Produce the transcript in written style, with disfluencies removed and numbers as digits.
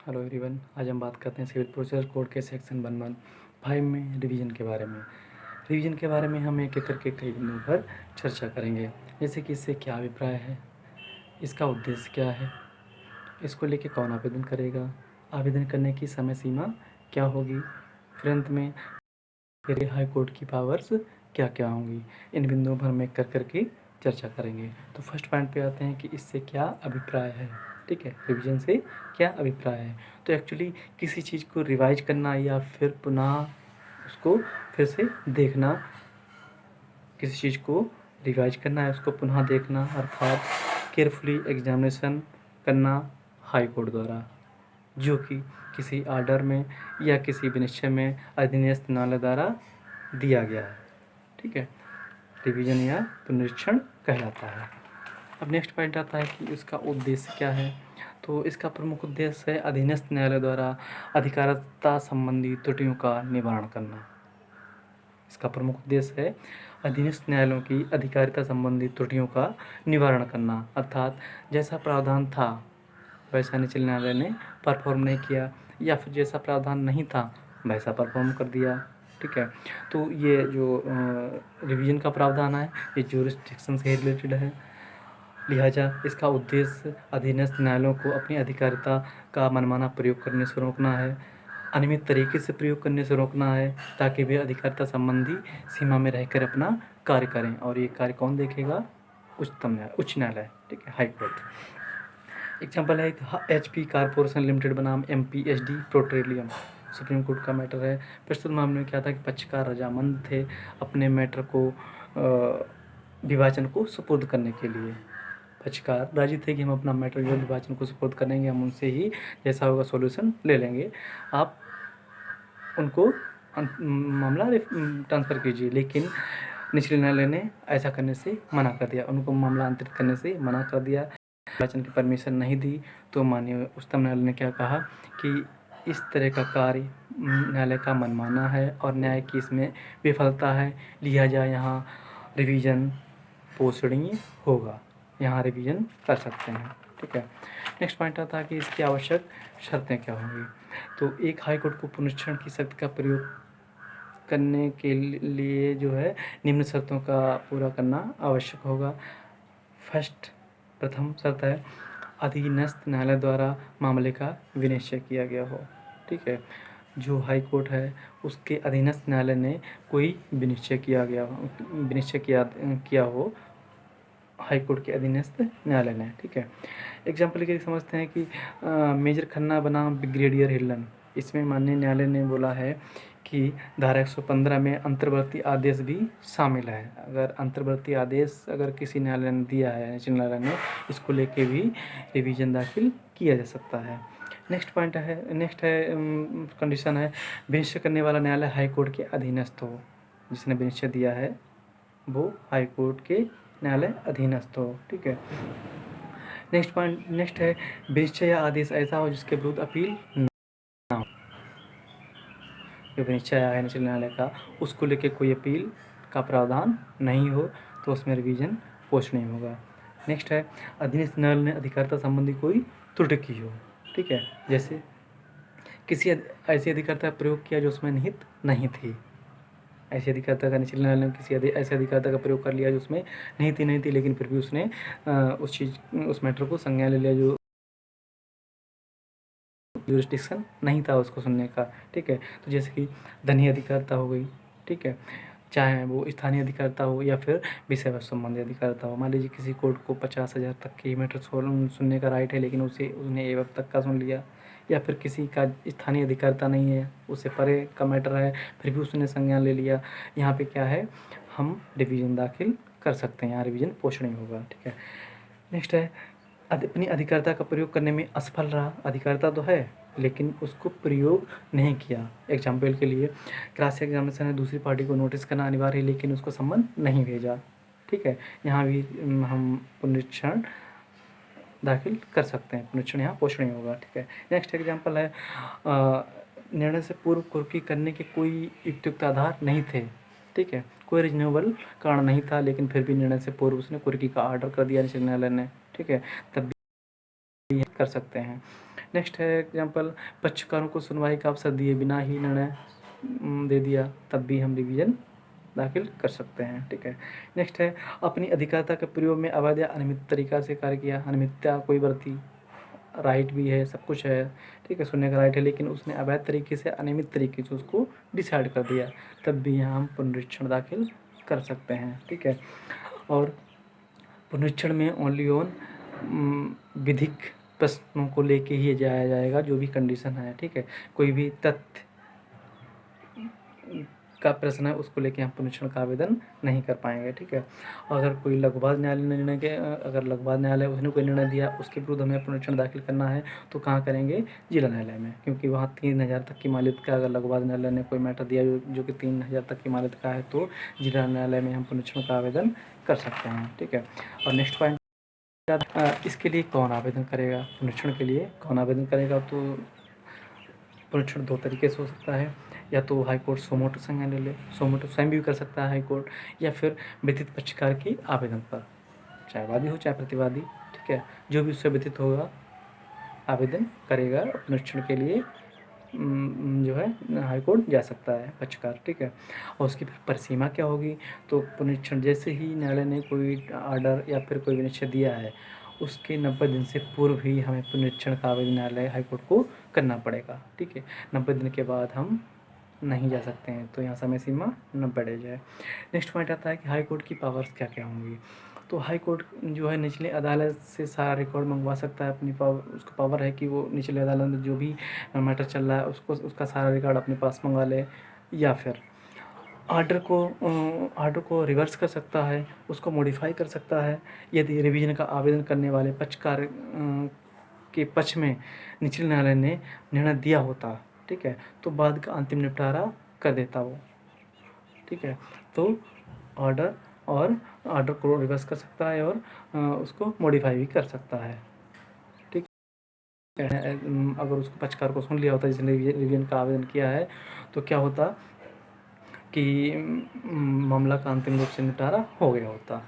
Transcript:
Hello everyone, आज हम बात करते हैं सिविल प्रोसीजर कोड के सेक्शन 115 में रिवीजन के बारे में। रिवीजन के बारे में हम एक एक करके कई बिंदुओं पर चर्चा करेंगे, जैसे कि इससे क्या अभिप्राय है, इसका उद्देश्य क्या है, इसको लेके कौन आवेदन करेगा, आवेदन करने की समय सीमा क्या होगी, फिर अंत में फिर हाई कोर्ट की पावर्स क्या क्या होंगी। इन बिंदुओं पर हम एक कर करके चर्चा करेंगे। तो फर्स्ट पॉइंट पे आते हैं कि इससे क्या अभिप्राय है। ठीक है, रिवीजन से क्या अभिप्राय है। तो एक्चुअली किसी चीज़ को रिवाइज करना या फिर पुनः उसको फिर से देखना, किसी चीज़ को रिवाइज करना है उसको पुनः देखना, अर्थात केयरफुली एग्जामिनेशन करना हाई कोर्ट द्वारा, जो कि किसी आर्डर में या किसी विनिश्चय में अधीनस्थ न्यायालय द्वारा दिया गया है। ठीक है, रिवीजन या पुनरीक्षण कहलाता है। अब नेक्स्ट पॉइंट आता है कि इसका उद्देश्य क्या है। तो इसका प्रमुख उद्देश्य है अधीनस्थ न्यायालय द्वारा अधिकारिता संबंधी त्रुटियों का निवारण करना। इसका प्रमुख उद्देश्य है अधीनस्थ न्यायालयों की अधिकारिता संबंधी त्रुटियों का निवारण करना, अर्थात जैसा प्रावधान था वैसा निचले न्यायालय ने परफॉर्म नहीं किया, या फिर जैसा प्रावधान नहीं था वैसा परफॉर्म कर दिया। ठीक है, तो ये जो रिवीजन का प्रावधान है ये ज्यूरिसडिक्शन से रिलेटेड है, लिहाजा इसका उद्देश्य अधीनस्थ न्यायालयों को अपनी अधिकारिता का मनमाना प्रयोग करने से रोकना है, अनियमित तरीके से प्रयोग करने से रोकना है, ताकि वे अधिकारिता संबंधी सीमा में रहकर अपना कार्य करें। और ये कार्य कौन देखेगा? उच्च न्यायालय। ठीक है, हाई कोर्ट। एग्जाम्पल है HP कारपोरेशन लिमिटेड बनाम MPSD पेट्रोलियम, सुप्रीम कोर्ट का मैटर है। प्रस्तुत मामले में क्या था कि पक्षकार रजामंद थे अपने मैटर को विभाजन को सुपुर्द करने के लिए। पक्षकार राजी थे कि हम अपना मैटर जो विभाजन को सुपुर्द करेंगे, हम उनसे ही जैसा होगा सॉल्यूशन ले लेंगे, आप उनको मामला ट्रांसफ़र कीजिए। लेकिन निचले न्यायालय ने ऐसा करने से मना कर दिया, उनको मामला अंतरित करने से मना कर दिया, विभाजन की परमिशन नहीं दी। तो माननीय उच्चतम न्यायालय ने क्या कहा कि इस तरह का कार्य न्यायालय का मनमाना है और न्याय की इसमें विफलता है, लिहाजा यहाँ रिवीजन पोषणीय होगा, यहाँ रिवीजन कर सकते हैं। ठीक है, नेक्स्ट पॉइंट आता है कि इसकी आवश्यक शर्तें क्या होंगी। तो एक हाई कोर्ट को पुनरीक्षण की शर्त का प्रयोग करने के लिए जो है निम्न शर्तों का पूरा करना आवश्यक होगा। प्रथम शर्त है अधीनस्थ न्यायालय द्वारा मामले का विनिश्चय किया गया हो। ठीक है, जो हाई कोर्ट है उसके अधीनस्थ न्यायालय ने कोई विनिश्चय किया हो हाई कोर्ट के अधीनस्थ न्यायालय ने। ठीक है, एग्जाम्पल के लिए समझते हैं कि मेजर खन्ना बनाम ब्रिगेडियर हिल्लन, इसमें माननीय न्यायालय ने बोला है कि धारा 115 में अंतर्वर्ती आदेश भी शामिल है। अगर अंतर्वर्ती आदेश अगर किसी न्यायालय ने दिया है, निचले न्यायालय ने, इसको लेके भी रिवीजन दाखिल किया जा सकता है। नेक्स्ट कंडीशन है विनिश्चय करने वाला न्यायालय हाई कोर्ट के अधीनस्थ हो। जिसने विनिश्चय दिया है वो हाई कोर्ट के न्यायालय अधीनस्थ हो। ठीक है, नेक्स्ट है विनिश्चय या आदेश ऐसा हो जिसके विरुद्ध अपील ना हो। जो विनिश्चय आया है निचले न्यायालय का उसको लेके कोई अपील का प्रावधान नहीं हो, तो उसमें रिवीजन पोषणीय होगा। नेक्स्ट है अधीनस्थ न्यायालय ने अधिकारिता संबंधी कोई त्रुटि की हो। ठीक है, जैसे किसी ऐसी अधिकारिता का प्रयोग किया जो उसमें निहित नहीं थी। ऐसी अधिकारिता का निचले न्यायालय ने किसी ऐसे अधिकारिता का प्रयोग कर लिया जो उसमें नहीं थी, लेकिन फिर भी उसने उस मैटर को संज्ञान ले लिया जो ज्यूरिसडिक्शन नहीं था उसको सुनने का। ठीक है, तो जैसे कि धनीय अधिकारिता हो गई। ठीक है, चाहे वो स्थानीय अधिकारिता हो या फिर विषय वस्तु संबंधी अधिकारिता हो। मान लीजिए किसी कोर्ट को 50,000 तक की मैटर सुनने का राइट है, लेकिन उसने एवं तक का सुन लिया, या फिर किसी का स्थानीय अधिकारिता नहीं है, उससे परे का मैटर है, फिर भी उसने संज्ञान ले लिया। यहाँ पे क्या है, हम रिवीजन दाखिल कर सकते हैं, यहाँ रिवीजन पोषणीय होगा। ठीक है, नेक्स्ट है अपनी अधिकारिता का प्रयोग करने में असफल रहा। अधिकारिता तो है लेकिन उसको प्रयोग नहीं किया। एग्जाम्पल के लिए क्रॉस एग्जामिनेशन में दूसरी पार्टी को नोटिस करना अनिवार्य है, लेकिन उसको सम्मन नहीं भेजा। ठीक है, यहाँ भी हम पुनरीक्षण दाखिल कर सकते हैं, पुनरीक्षण यहाँ पोषणीय होगा। ठीक है, नेक्स्ट एग्जाम्पल है निर्णय से पूर्व कुर्की करने के कोई युक्तियुक्त आधार नहीं थे। ठीक है, कोई रीजनेबल कारण नहीं था, लेकिन फिर भी निर्णय से पूर्व उसने कुर्की का ऑर्डर कर दिया निचले न्यायालय ने। ठीक है, तब कर सकते हैं। नेक्स्ट है एग्जांपल, पक्षकारों को सुनवाई का अवसर दिए बिना ही निर्णय दे दिया, तब भी हम रिवीजन दाखिल कर सकते हैं। ठीक है। नेक्स्ट है, अपनी अधिकारिता के प्रयोग में अवैध या अनियमित तरीका से कार्य किया, अनियमितता कोई बरती, राइट भी है, सब कुछ है, ठीक है, सुनने का राइट है, लेकिन उसने अवैध तरीके से, अनियमित तरीके से उसको डिसाइड कर दिया, तब भी यहाँ हम पुनरीक्षण दाखिल कर सकते हैं। ठीक है। और पुनरीक्षण में ओनली ऑन विधिक प्रश्नों को लेके ही जाया जाएगा, जो भी कंडीशन है। ठीक है। कोई भी तथ्य का प्रश्न है उसको लेके हम पुनरीक्षण का आवेदन नहीं कर पाएंगे। ठीक है। अगर कोई लघुवाद न्यायालय ने निर्णय के अगर लघुवाद न्यायालय उसने कोई निर्णय दिया, उसके विरुद्ध हमें पुनरीक्षण दाखिल करना है, तो कहाँ करेंगे? जिला न्यायालय में, क्योंकि वहाँ 3,000 तक की मालियत का अगर लघुवाद न्यायालय ने कोई मैटर दिया जो कि 3,000 तक की मालियत का है, तो जिला न्यायालय में हम पुनरीक्षण का आवेदन कर सकते हैं। ठीक है। और नेक्स्ट पॉइंट, इसके लिए कौन आवेदन करेगा? पुनरीक्षण के लिए कौन आवेदन करेगा? तो पुनरीक्षण 2 तरीके से हो सकता है, या तो हाई कोर्ट सोमोटो संज्ञान ले ले, सोमोटो स्वयं भी कर सकता है हाई कोर्ट, या फिर व्यतीत पक्षकार की आवेदन पर, चाहे वादी हो चाहे प्रतिवादी। ठीक है। जो भी उससे व्यतीत होगा आवेदन करेगा पुनरीक्षण के लिए, जो है हाई कोर्ट जा सकता है पक्षकार। ठीक है। और उसकी फिर परिसीमा क्या होगी? तो पुनरीक्षण जैसे ही न्यायालय ने कोई आर्डर या फिर कोई विनिश्चय दिया है, उसके 90 दिन से पूर्व ही हमें पुनरीक्षण का आवेदन न्यायालय हाई कोर्ट को करना पड़ेगा। ठीक है। 90 दिन के बाद हम नहीं जा सकते हैं, तो यहाँ समय सीमा 90 डेज है। नेक्स्ट पॉइंट आता है कि हाई कोर्ट की पावर्स क्या क्या होंगी। तो हाई कोर्ट जो है निचली अदालत से सारा रिकॉर्ड मंगवा सकता है, अपनी उसका पावर है कि वो निचली अदालत में जो भी मैटर चल रहा है उसका सारा रिकॉर्ड अपने पास मंगा ले, या फिर आर्डर को रिवर्स कर सकता है, उसको मॉडिफाई कर सकता है, यदि रिवीजन का आवेदन करने वाले पक्षकार के पक्ष में निचले न्यायालय ने निर्णय दिया होता। ठीक है। तो बाद का अंतिम निपटारा कर देता वो। ठीक है। तो ऑर्डर को रिवर्स कर सकता है और उसको मॉडिफाई भी कर सकता है। ठीक है। अगर उसको पक्षकार को सुन लिया होता, जिसने रिवीजन का आवेदन किया है, तो क्या होता कि मामला का अंतिम रूप से निपटारा हो गया होता।